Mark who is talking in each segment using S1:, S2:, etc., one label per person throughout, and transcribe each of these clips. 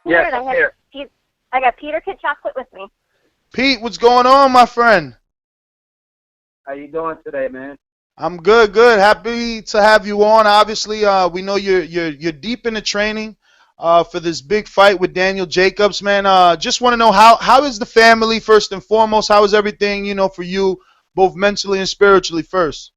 S1: Yes,
S2: I
S1: I'm here.
S2: I got Peter Kid Chocolate with me.
S3: Pete, what's going on, my friend?
S1: How you doing today, man?
S3: I'm good, good. Happy to have you on. Obviously, we know you're deep into training for this big fight with Daniel Jacobs, man. Just want to know how is the family first and foremost? How is everything, for you, both mentally and spiritually first?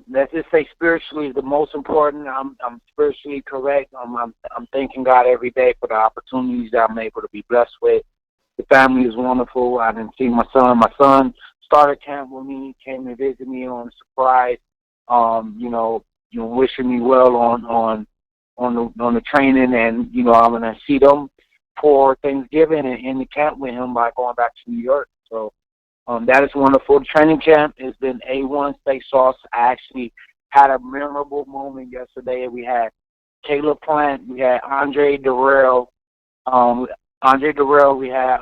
S1: Let's just say spiritually is the most important. I'm spiritually correct. I'm thanking God every day for the opportunities that I'm able to be blessed with. The family is wonderful. I didn't see my son. My son started camp with me, came to visit me on a surprise. Wishing me well on the training, and I'm gonna see them for Thanksgiving and in the camp with him by going back to New York. So that is wonderful. The training camp has been A1 steak sauce. I actually had a memorable moment yesterday. We had Caleb Plant, we had Andre Durrell, we had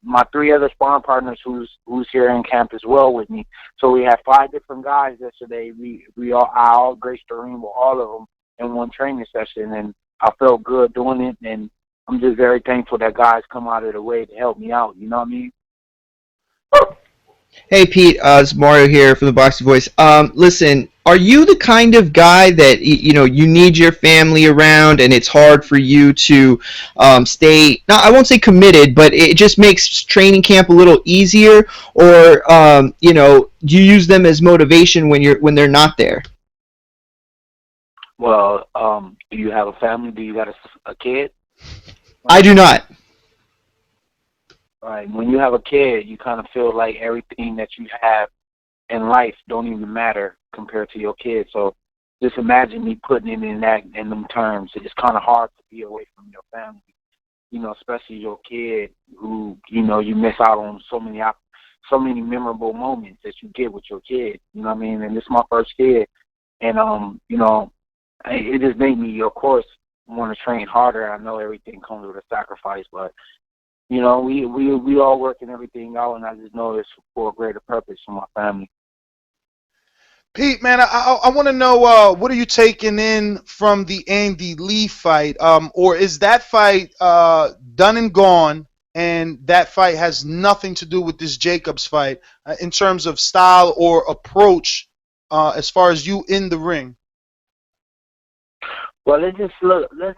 S1: my three other sparring partners who's here in camp as well with me. So we had 5 different guys yesterday. I all graced the ring with all of them in one training session, and I felt good doing it, and I'm just very thankful that guys come out of the way to help me out. You know what I mean?
S4: Hey Pete, it's Mario here from the Boxing Voice. Listen, are you the kind of guy that you need your family around, and it's hard for you to stay? Not, I won't say committed, but it just makes training camp a little easier. Or do you use them as motivation when they're not there?
S1: Well, do you have a family? Do you got a kid?
S4: I do not.
S1: Right. When you have a kid, you kind of feel like everything that you have in life don't even matter compared to your kid. So just imagine me putting it in them terms. It's kind of hard to be away from your family, especially your kid who, you miss out on so many memorable moments that you get with your kid. You know what I mean? And this is my first kid. And, it just made me, of course, want to train harder. I know everything comes with a sacrifice, but we all working everything out, and I just know it's for a greater purpose for my family.
S3: Pete, man, I want to know what are you taking in from the Andy Lee fight, or is that fight done and gone, and that fight has nothing to do with this Jacobs fight in terms of style or approach as far as you in the ring?
S1: Well, let's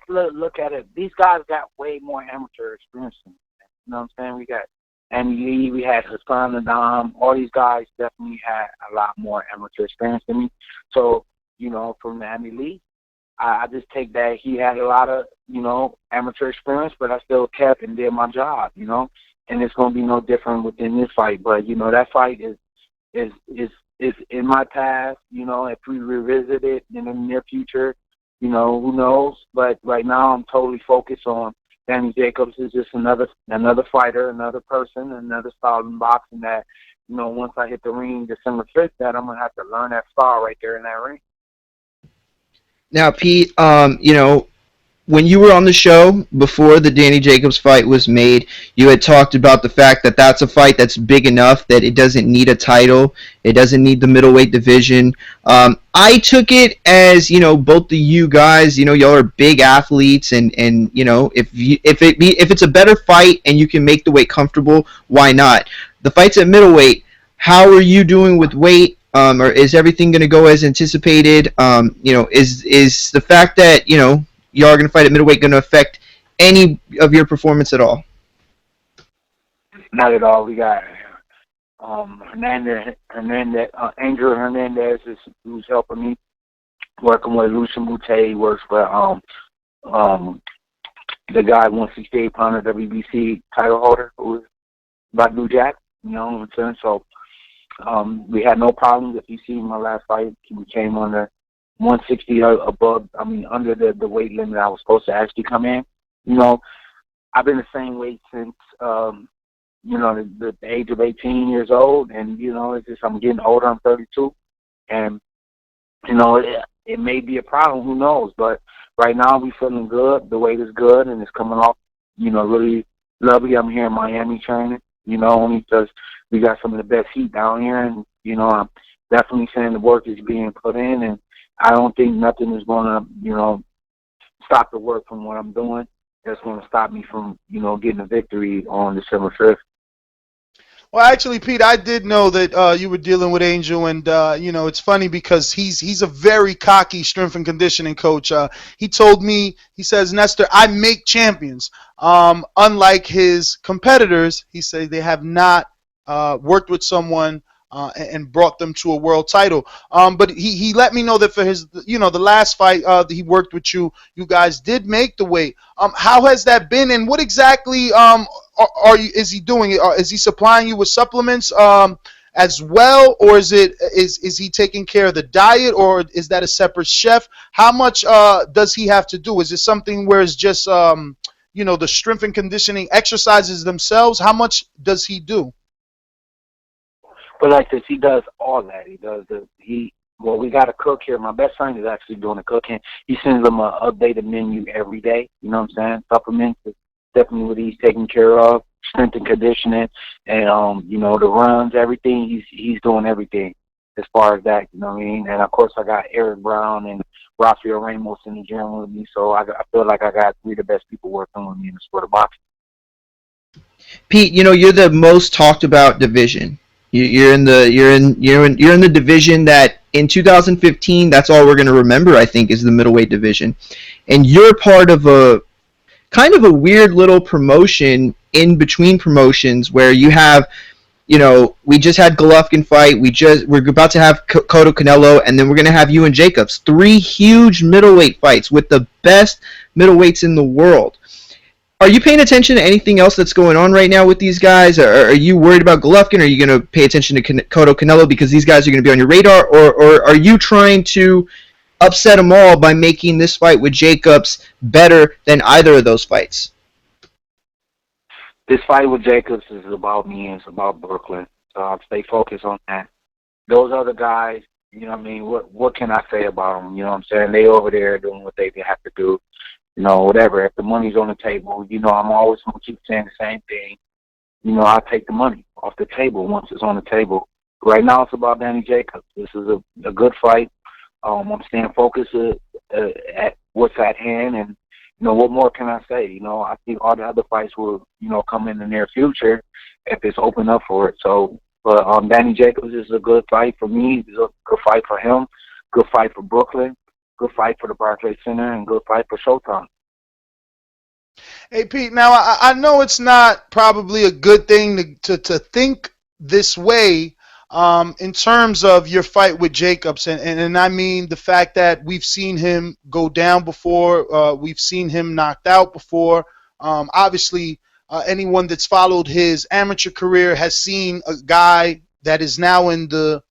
S1: look at it. These guys got way more amateur experience than me. You know what I'm saying? We got Andy Lee, we had Hassan Adam. All these guys definitely had a lot more amateur experience than me. So, from Andy Lee, I just take that he had a lot of, amateur experience, but I still kept and did my job, and it's going to be no different within this fight. But, that fight is in my past, if we revisit it in the near future, who knows? But right now I'm totally focused on Danny Jacobs is just another fighter, another person, another style in boxing that, once I hit the ring December 5th, that I'm going to have to learn that style right there in that ring.
S4: Now, Pete, when you were on the show before the Danny Jacobs fight was made, you had talked about the fact that that's a fight that's big enough that it doesn't need a title. It doesn't need the middleweight division. I took it as, both of you guys, y'all are big athletes, and if it's a better fight and you can make the weight comfortable, why not? The fight's at middleweight. How are you doing with weight? Or is everything going to go as anticipated? Is the fact that, you are going to fight at middleweight going to affect any of your performance at all?
S1: Not at all. We got Andrew Hernandez who's helping me, working with Lucian Boutte, works with the guy 168-pounder WBC title holder who's Badu Jack. You know what I'm saying? So we had no problems. If you see my last fight, we came under 160 under the weight limit I was supposed to actually come in. I've been the same weight since, the age of 18 years old, and, it's just I'm getting older. I'm 32, and, it may be a problem. Who knows? But right now we feeling good. The weight is good, and it's coming off, really lovely. I'm here in Miami training, only because we got some of the best heat down here, and, I'm definitely saying the work is being put in, and I don't think nothing is going to, stop the work from what I'm doing. That's going to stop me from, getting a victory on December 5th.
S3: Well, actually, Pete, I did know that you were dealing with Angel, and it's funny because he's a very cocky strength and conditioning coach. He told me, he says, Nestor, I make champions. Unlike his competitors, he said they have not worked with someone and brought them to a world title. But he let me know that for his, the last fight that he worked with you, you guys did make the weight. How has that been, and what exactly is he doing? Is he supplying you with supplements as well, or is he taking care of the diet, or is that a separate chef? How much does he have to do? Is it something where it's just the strength and conditioning exercises themselves? How much does he do?
S1: But like this, he does all that. Well, we got a cook here. My best friend is actually doing the cooking. He sends them an updated menu every day. You know what I'm saying? Supplements is definitely what he's taking care of. Strength and conditioning, and the runs, everything. He's doing everything as far as that. You know what I mean? And of course, I got Eric Brown and Rafael Ramos in the gym with me. So I feel like I got three of the best people working with me in the sport of boxing.
S4: Pete, you're the most talked about division. You're in the division that in 2015, that's all we're going to remember, I think, is the middleweight division. And you're part of a kind of a weird little promotion in between promotions where you have, we just had Golovkin fight, we're about to have Cotto Canelo, and then we're going to have you and Jacobs. 3 huge middleweight fights with the best middleweights in the world. Are you paying attention to anything else that's going on right now with these guys? Are you worried about Golovkin? Are you going to pay attention to Cotto Canelo because these guys are going to be on your radar? Or are you trying to upset them all by making this fight with Jacobs better than either of those fights?
S1: This fight with Jacobs is about me and it's about Brooklyn. So I'll stay focused on that. Those other guys, what can I say about them? You know what I'm saying? They over there doing what they have to do. Whatever. If the money's on the table, I'm always going to keep saying the same thing. I'll take the money off the table once it's on the table. Right now it's about Danny Jacobs. This is a good fight. I'm staying focused at what's at hand, and what more can I say? I think all the other fights will come in the near future if it's open up for it. So, but Danny Jacobs is a good fight for me. It's a good fight for him. Good fight for Brooklyn. Good fight for the Barclays Center, and good fight for Showtime.
S3: Hey, Pete, now I know it's not probably a good thing to think this way in terms of your fight with Jacobs, and I mean the fact that we've seen him go down before, we've seen him knocked out before. Obviously, anyone that's followed his amateur career has seen a guy that is now in the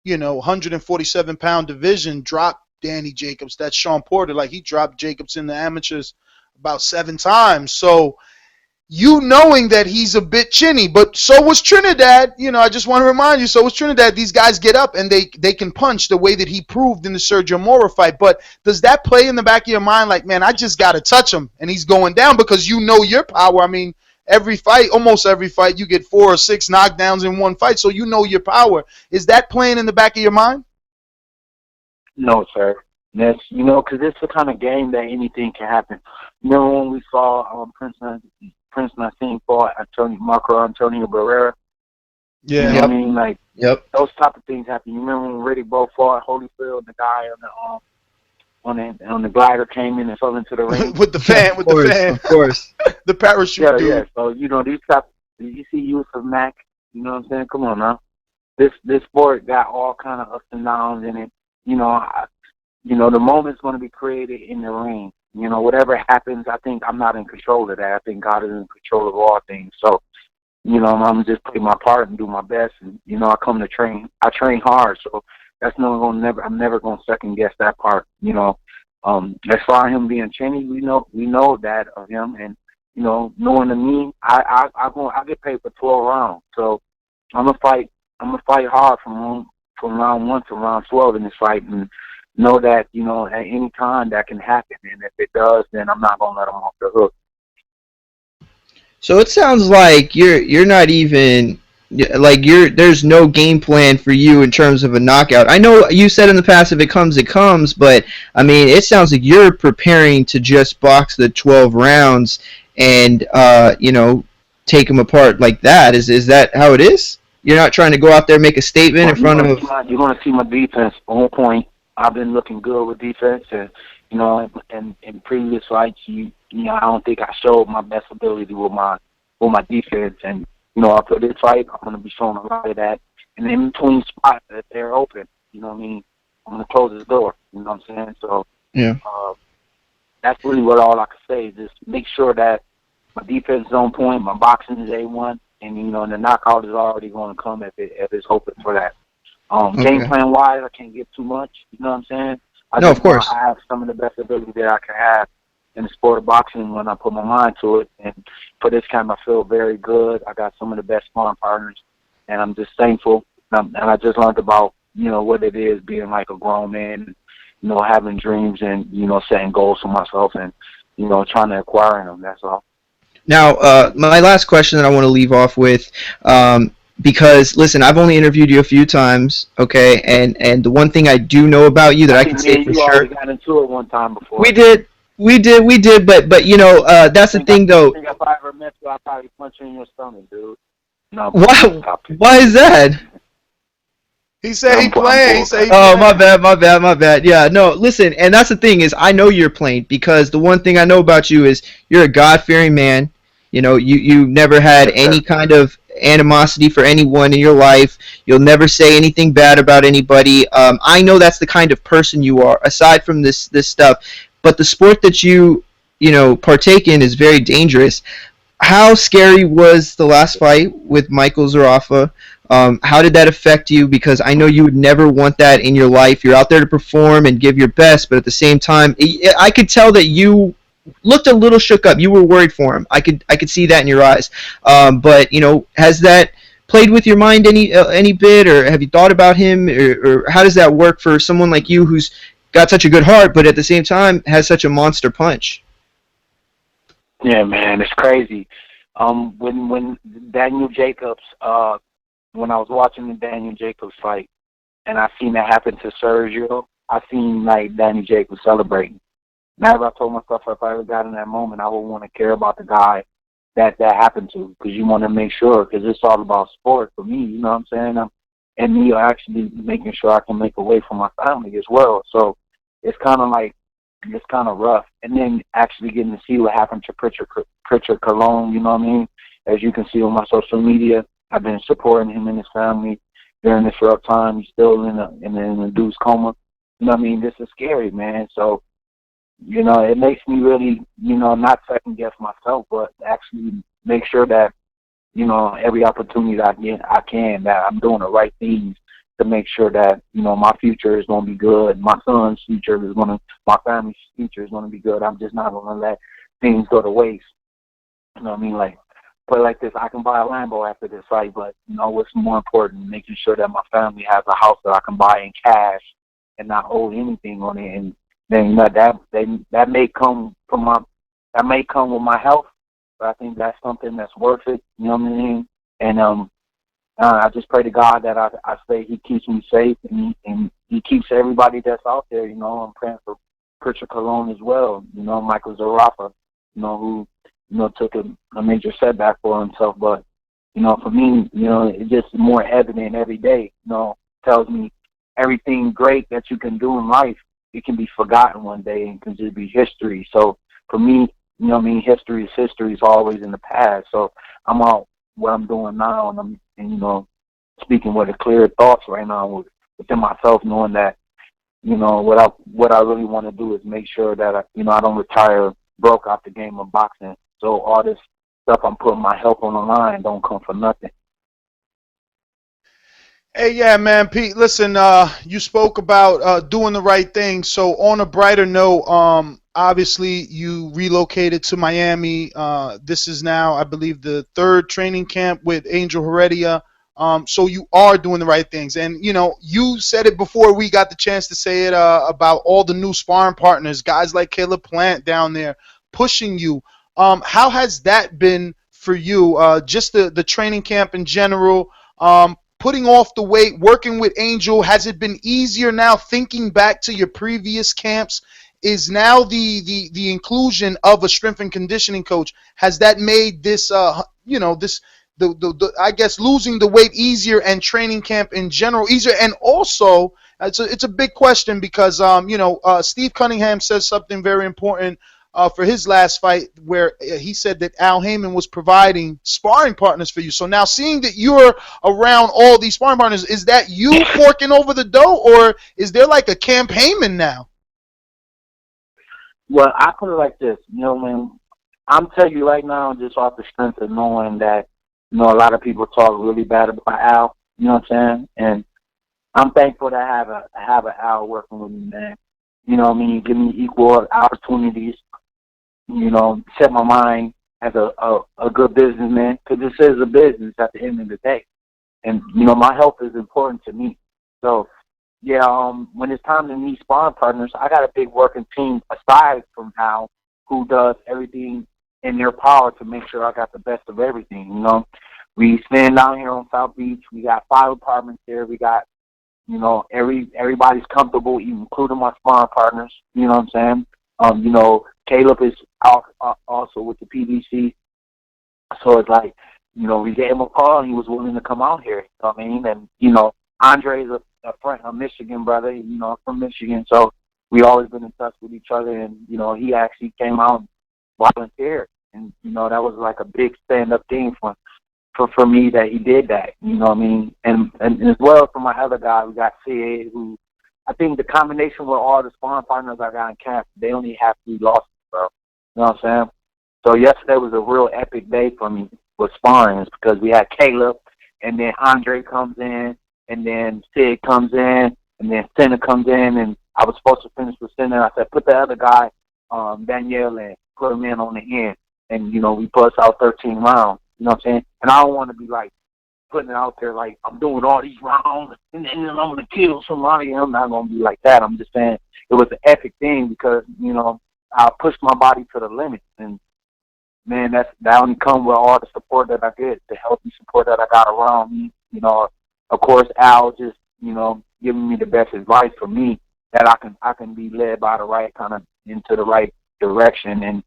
S3: 147-pound division drop Danny Jacobs. That's Sean Porter. Like, he dropped Jacobs in the amateurs about 7 times. So knowing that he's a bit chinny, but so was Trinidad. I just want to remind you, so was Trinidad. These guys get up and they can punch the way that he proved in the Sergio Mora fight. But does that play in the back of your mind like, man, I just got to touch him and he's going down, because your power? I mean, almost every fight, you get 4 or 6 knockdowns in one fight, so your power. Is that playing in the back of your mind?
S1: No, sir. That's, because it's the kind of game that anything can happen. Remember when we saw Prince Nassim fought Marco Antonio Barrera?
S3: Yeah.
S1: You know what I mean? Like,
S4: Yep.
S1: Those type of things happen. You remember when Riddick Bowe fought Holyfield, the guy on the glider came in and fell into the ring?
S3: with the fan,
S4: Of course.
S3: the parachute dude.
S1: Yeah. So, these type, you see Yusuf Mack, you know what I'm saying? Come on now. This sport got all kind of ups and downs in it. The moment's going to be created in the ring. Whatever happens, I think I'm not in control of that. I think God is in control of all things. So, I'm just play my part and do my best. And, I come to train. I train hard. So that's I'm never going to second guess that part. As far as him being chinny, we know that of him. And, knowing to me, I get paid for 12 rounds. So I'm gonna fight hard from round 1 to round 12 in this fight, and know that, at any time that can happen. And if it does, then I'm not going to let them off the hook.
S4: So it sounds like you're not even Like there's no game plan for you in terms of a knockout. I know you said in the past if it comes, it comes, but I mean it sounds like you're preparing to just box the 12 rounds and take them apart like that. Is that how it is? You're not trying to go out there and make a statement in
S1: Well,
S4: front of.
S1: you're gonna see my defense on point. I've been looking good with defense, and in previous fights, I don't think I showed my best ability with my defense, and after this fight, I'm gonna be showing a lot of that. And in between spots that they're open, what I mean, I'm gonna close the door. You know what I'm saying? So
S4: Yeah.
S1: that's really what all I can say is just make sure that my defense is on point, my boxing is A1, and the knockout is already going to come if it's hoping for that. Game
S4: Okay.
S1: plan wise, I can't get too much. You know what I'm saying? I
S4: No, of
S1: just want
S4: course.
S1: to have some of the best ability that I can have in the sport of boxing when I put my mind to it. And for this time, I feel very good. I got some of the best sparring partners, and I'm just thankful. And I just learned about what it is being like a grown man, having dreams and setting goals for myself and trying to acquire them. That's all.
S4: Now, my last question that I want to leave off with, because listen, I've only interviewed you a few times, okay, and the one thing I do know about you that
S1: I
S4: I
S1: think
S4: can
S1: me
S4: say
S1: and
S4: for
S1: you already
S4: sure,
S1: got into it one time before.
S4: we did, we did, but that's the thing
S1: I
S4: though.
S1: think if I ever met you, I'd probably punch you in your stomach, dude. No, I'm playing.
S4: Why?
S1: Stop it.
S4: Why is that?
S3: He said he
S1: I'm
S3: playing. He
S1: bull
S3: said he
S4: Oh,
S3: playing.
S4: my bad. Yeah, no, listen, and that's the thing is, I know you're playing because the one thing I know about you is you're a God-fearing man. You never had
S1: Yes,
S4: any
S1: sir.
S4: kind of animosity for anyone in your life. You'll never say anything bad about anybody. I know that's the kind of person you are. Aside from this stuff, but the sport that you partake in is very dangerous. How scary was the last fight with Michael Zarafa? How did that affect you? Because I know you would never want that in your life. You're out there to perform and give your best, but at the same time, I could tell that you looked a little shook up. You were worried for him. I could see that in your eyes. But has that played with your mind any bit, or have you thought about him, or how does that work for someone like you who's got such a good heart, but at the same time has such a monster punch?
S1: Yeah, man, it's crazy. When Daniel Jacobs, when I was watching the Daniel Jacobs fight, and I seen that happen to Sergio, I seen like Daniel Jacobs celebrating. Now, I told myself if I ever got in that moment, I would want to care about the guy that happened to, because you want to make sure, because it's all about sport for me. You know what I'm saying? And me actually making sure I can make a way for my family as well. So it's kind of like it's kind of rough. And then actually getting to see what happened to Pritchard Cologne. You know what I mean? As you can see on my social media, I've been supporting him and his family during this rough time. He's still in an induced coma. You know what I mean? This is scary, man. So it makes me really, not second guess myself, but actually make sure that, every opportunity that I get, that I'm doing the right things to make sure that, my future is going to be good. My son's future is my family's future is going to be good. I'm just not going to let things go to waste. You know what I mean? Like, put it like this, I can buy a Lambo after this fight, but, what's more important, making sure that my family has a house that I can buy in cash and not owe anything on it. And then that may come with my health, but I think that's something that's worth it. You know what I mean? And I just pray to God that I say He keeps me safe and He keeps everybody that's out there. I'm praying for Pritchard Cologne as well. Michael Zarafa, who took a major setback for himself, but for me, it's just more evident every day. Tells me everything great that you can do in life, it can be forgotten one day and can just be history. So for me, history is history. It's always in the past. So I'm out what I'm doing now, and I'm speaking with a clear thoughts right now within myself, knowing that what I really want to do is make sure that I don't retire broke out the game of boxing. So all this stuff I'm putting my health on the line don't come for nothing.
S3: Hey, yeah, man, Pete. Listen, you spoke about doing the right thing. So, on a brighter note, obviously you relocated to Miami. This is now, I believe, the third training camp with Angel Heredia. So you are doing the right things, and you said it before we got the chance to say it about all the new sparring partners, guys like Caleb Plant down there pushing you. How has that been for you. Just the training camp in general. Putting off the weight, working with Angel. Has it been easier now? Thinking back to your previous camps, is now the inclusion of a strength and conditioning coach, has that made this this the I guess losing the weight easier and training camp in general easier? And also it's a big question because Steve Cunningham says something very important for his last fight, where he said that Al Heyman was providing sparring partners for you. So now, seeing that you're around all these sparring partners, is that you forking over the dough, or is there like a Camp Heyman now?
S1: Well, I put it like this, man. I'm telling you right now, just off the strength of knowing that, a lot of people talk really bad about Al. You know what I'm saying? And I'm thankful to have an Al working with me, man. You know what I mean? Give me equal opportunities. Set my mind as a good businessman, because this is a business at the end of the day. And, my health is important to me. So, yeah, when it's time to meet sparring partners, I got a big working team aside from Al, who does everything in their power to make sure I got the best of everything, We stand down here on South Beach. We got 5 apartments here. We got, everybody's comfortable, including my sparring partners. You know what I'm saying? Caleb is also with the PDC. So it's like, we gave him a call and he was willing to come out here. You know what I mean? And, Andre's a friend, a Michigan brother, from Michigan. So we always been in touch with each other. And, he actually came out and volunteered. And, that was like a big stand-up thing for me that he did that. You know what I mean? And as well for my other guy, we got CA, who I think the combination with all the sparring partners I got in camp, they only have 3 losses, bro. You know what I'm saying? So yesterday was a real epic day for me with sparring, because we had Caleb, and then Andre comes in, and then Sid comes in, and then Senna comes in, and I was supposed to finish with Senna. I said, put the other guy, Danielle, in, put him in on the end. And, we bust out 13 rounds. You know what I'm saying? And I don't want to be like putting it out there like I'm doing all these rounds and then I'm going to kill somebody. I'm not going to be like that. I'm just saying it was an epic thing because, I pushed my body to the limit. And, man, that only comes with all the support that I get, the healthy support that I got around me. Of course, Al just, giving me the best advice for me that I can be led by the right kind of into the right direction. And,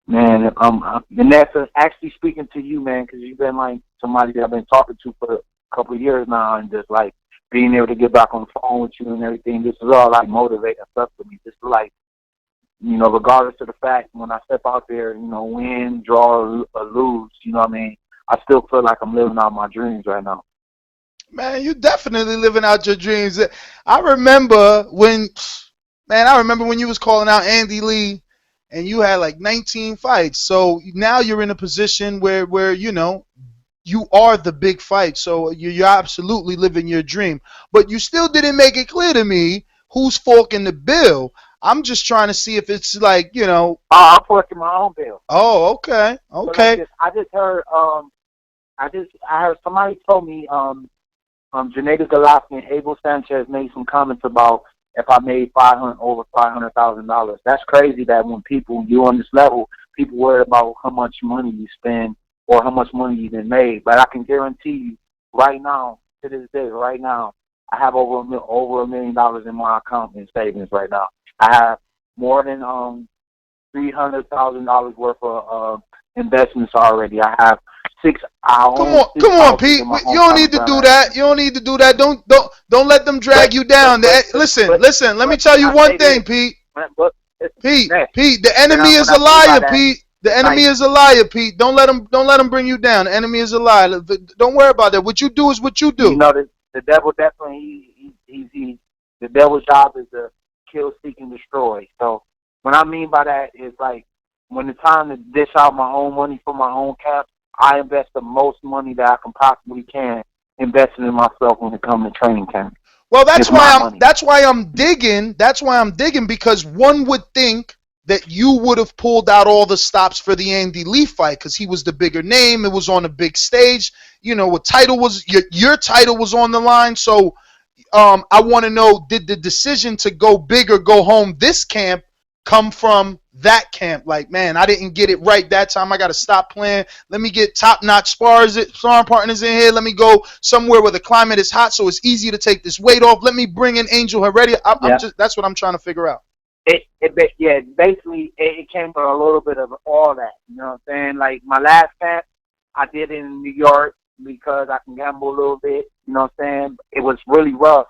S1: man, and that's actually speaking to you, man, because you've been like somebody that I've been talking to for a couple of years now, and just like being able to get back on the phone with you and everything. This is all like motivating stuff for me. Just like, regardless of the fact when I step out there, win, draw, or lose, what I mean? I still feel like I'm living out my dreams right now.
S3: Man, you definitely living out your dreams. I remember when you was calling out Andy Lee, and you had like 19 fights. So now you're in a position where you are the big fight. So you're absolutely living your dream. But you still didn't make it clear to me who's forking the bill. I'm just trying to see if it's like,
S1: I'm forking my own bill.
S3: Oh, okay. Okay.
S1: I just heard I heard somebody told me Janeda Golovkin and Abel Sanchez made some comments about if I made over $500,000. That's crazy that when you on this level, people worry about how much money you spend or how much money you've been made. But I can guarantee you right now, to this day, right now, I have over $1 million in my account in savings right now. I have more than $300,000 worth of investments already. I have 6 hours.
S3: Come on, Pete. You don't need to do that. You don't need to do that. Don't let them drag you down. Listen. Let me tell you one thing, Pete. Pete. The enemy is a liar, Pete. The enemy is a liar, Pete. Don't let them bring you down. The enemy is a liar. Don't worry about that. What you do is what you do.
S1: The devil definitely the devil's job is to kill, seek, and destroy. So what I mean by that is like when it's time to dish out my own money for my own camp, I invest the most money that I can possibly investing in myself when it comes to training camp.
S3: Well, that's why I'm digging. That's why I'm digging, because one would think that you would have pulled out all the stops for the Andy Lee fight because he was the bigger name. It was on a big stage. A title was your title was on the line. So I want to know, did the decision to go big or go home this camp come from that camp? Like, man, I didn't get it right that time. I got to stop playing. Let me get top-notch sparring partners in here. Let me go somewhere where the climate is hot so it's easy to take this weight off. Let me bring in Angel Heredia. I'm just, that's what I'm trying to figure out.
S1: Basically, it came from a little bit of all that. You know what I'm saying? Like, my last camp, I did it in New York because I can gamble a little bit. You know what I'm saying? It was really rough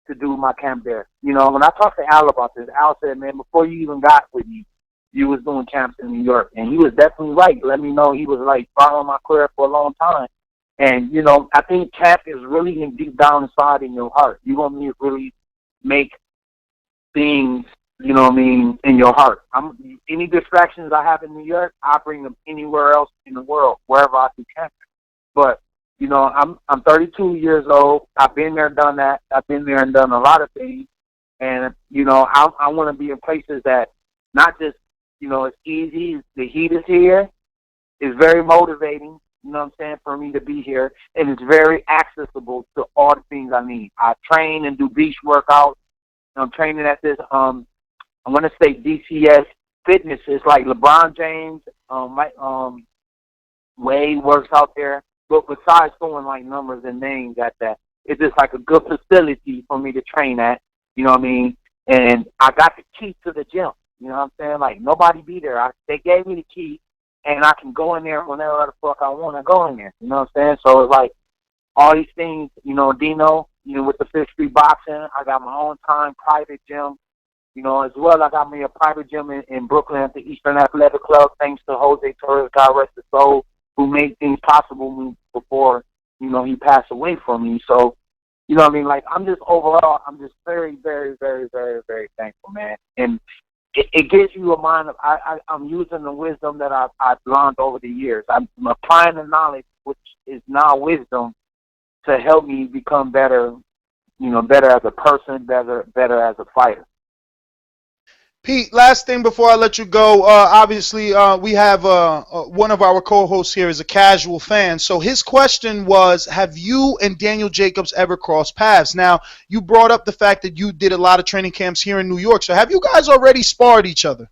S1: to do my camp there. You know, when I talked to Al about this, Al said, man, before you even got with me, you was doing camps in New York. And he was definitely right. Let me know he was, like, following my career for a long time. And, you know, I think camp is really deep down inside in your heart. You're going to really make things, you know what I mean, in your heart. Any distractions I have in New York, I bring them anywhere else in the world, wherever I do camping. But, you know, I'm 32 years old. I've been there, done that. I've been there and done a lot of things. And, you know, I want to be in places that not just, you know, it's easy. The heat is here. It's very motivating, you know what I'm saying, for me to be here. And it's very accessible to all the things I need. I train and do beach workouts. I'm training at this, I want to say DCS Fitness. It's like LeBron James, Wade works out there. But besides throwing like numbers and names at that, it's just like a good facility for me to train at, you know what I mean? And I got the key to the gym, you know what I'm saying? Like, nobody be there. They gave me the key, and I can go in there whenever the fuck I want to go in there, you know what I'm saying? So it's like all these things, you know, Dino, you know, with the Fifth Street Boxing, I got my own time private gym, you know, as well. I got me a private gym in Brooklyn at the Eastern Athletic Club, thanks to Jose Torres, God rest his soul, who made things possible before, you know, he passed away from me. So, you know what I mean? Like, I'm just very, very, very, very, very thankful, man. And it gives you a mind of, I'm using the wisdom that I've learned over the years. I'm applying the knowledge, which is now wisdom, to help me become better, you know, better as a person, better as a fighter.
S3: Pete, last thing before I let you go, obviously we have one of our co-hosts here is a casual fan. So his question was, have you and Daniel Jacobs ever crossed paths? Now, you brought up the fact that you did a lot of training camps here in New York. So have you guys already sparred each other?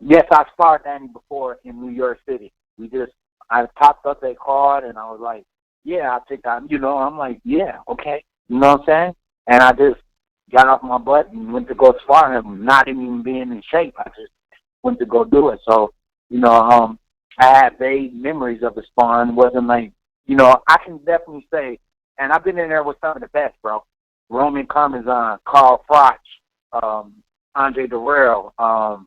S1: Yes, I sparred Danny before in New York City. I popped up that card, and I was like, yeah, I think I'm like, yeah, okay. You know what I'm saying? And I just got off my butt and went to go spar him, not even being in shape. I just went to go do it. So, you know, I had vague memories of the sparring. It wasn't like, you know, I can definitely say, and I've been in there with some of the best, bro. Roman Parmesan, Carl Froch, Andre Durrell, Janeda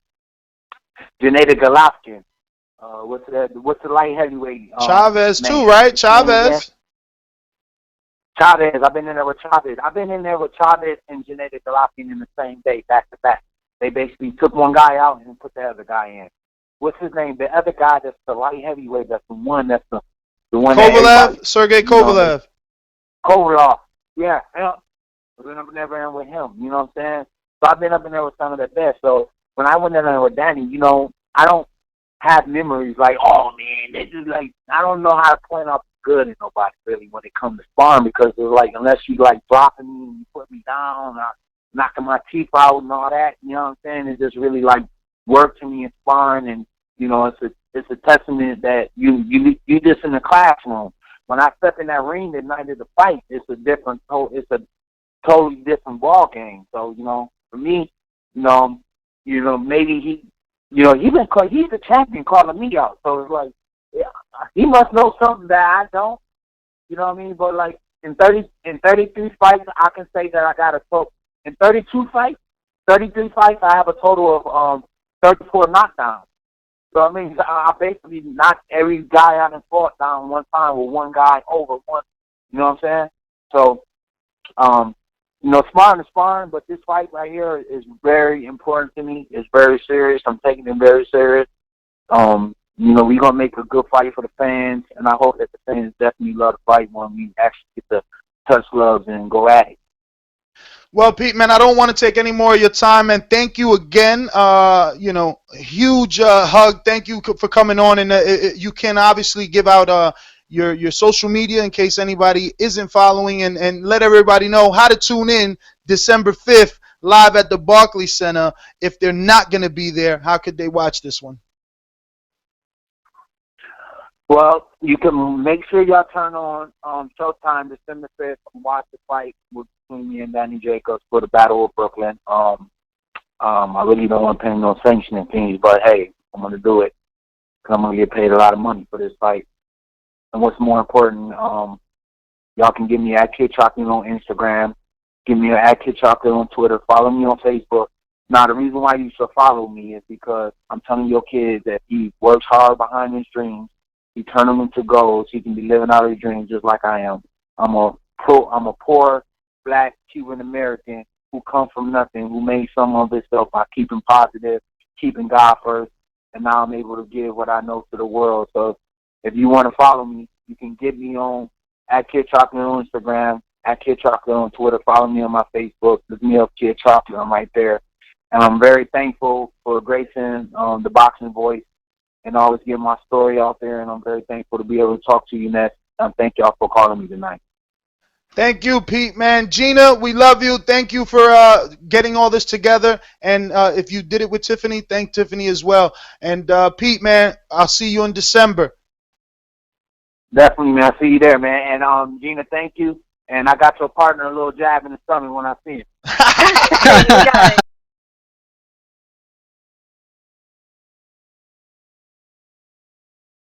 S1: Golovkin. What's the light heavyweight?
S3: Chavez
S1: name?
S3: too, right? Chavez.
S1: Chavez. I've been in there with Chavez. I've been in there with Chavez and Janeda Golovkin in the same day, back to back. They basically took one guy out and put the other guy in. What's his name? The other guy that's the light heavyweight. That's the one. That's the one.
S3: Kovalev, Sergey Kovalev.
S1: Kovalev. Yeah. I've been up in there with him. You know what I'm saying? So I've been up in there with some of the best. So when I went in there with Danny, you know, I don't have memories like, oh man, this is like, I don't know how to point out good in nobody really when it comes to sparring, because it's like, unless you like dropping me and you put me down or knocking my teeth out and all that, you know what I'm saying? It's just really like work to me in sparring, and you know, it's a testament that you just in the classroom. When I step in that ring the night of the fight, it's a totally different ball game. So, you know, for me, you know, maybe he's the champion calling me out. So it's like, yeah, he must know something that I don't. You know what I mean? But like in 33 fights, I can say that I got a total. In 33 fights, I have a total of 34 knockdowns. So I mean, I basically knocked every guy I done fought down one time with one guy over one. You know what I'm saying? So, you know, sparring is sparring, but this fight right here is very important to me. It's very serious. I'm taking it very serious. You know, we're going to make a good fight for the fans, and I hope that the fans definitely love the fight when we actually get to touch gloves and go at it.
S3: Well, Pete, man, I don't want to take any more of your time, and thank you again. You know, huge hug. Thank you for coming on, and you can obviously give out your social media in case anybody isn't following, and let everybody know how to tune in December 5th, live at the Barclays Center. If they're not going to be there, how could they watch this one?
S1: Well, you can make sure y'all turn on Showtime December 5th and watch the fight between me and Danny Jacobs for the Battle of Brooklyn. I really don't want to pay no sanctioning fees, but hey, I'm going to do it because I'm going to get paid a lot of money for this fight. And what's more important, y'all can give me at Kid Chocolate on Instagram, give me at Kid Chocolate on Twitter, follow me on Facebook. Now, the reason why you should follow me is because I'm telling your kids that he works hard behind his dreams. He turned them into goals. He can be living out his dreams just like I am. I'm a poor black Cuban American who come from nothing, who made some of himself by keeping positive, keeping God first, and now I'm able to give what I know to the world. So if you want to follow me, you can get me on at Kid Chocolate on Instagram, at Kid Chocolate on Twitter. Follow me on my Facebook. Look me up, Kid Chocolate. I'm right there. And I'm very thankful for gracing the Boxing Voice and always get my story out there. And I'm very thankful to be able to talk to you, Ness. And thank y'all for calling me tonight.
S3: Thank you, Pete, man. Gina, we love you. Thank you for getting all this together. And if you did it with Tiffany, thank Tiffany as well. And Pete, man, I'll see you in December.
S1: Definitely, man. I'll see you there, man. And Gina, thank you. And I got your partner a little jab in the stomach when I see him.
S2: You got it.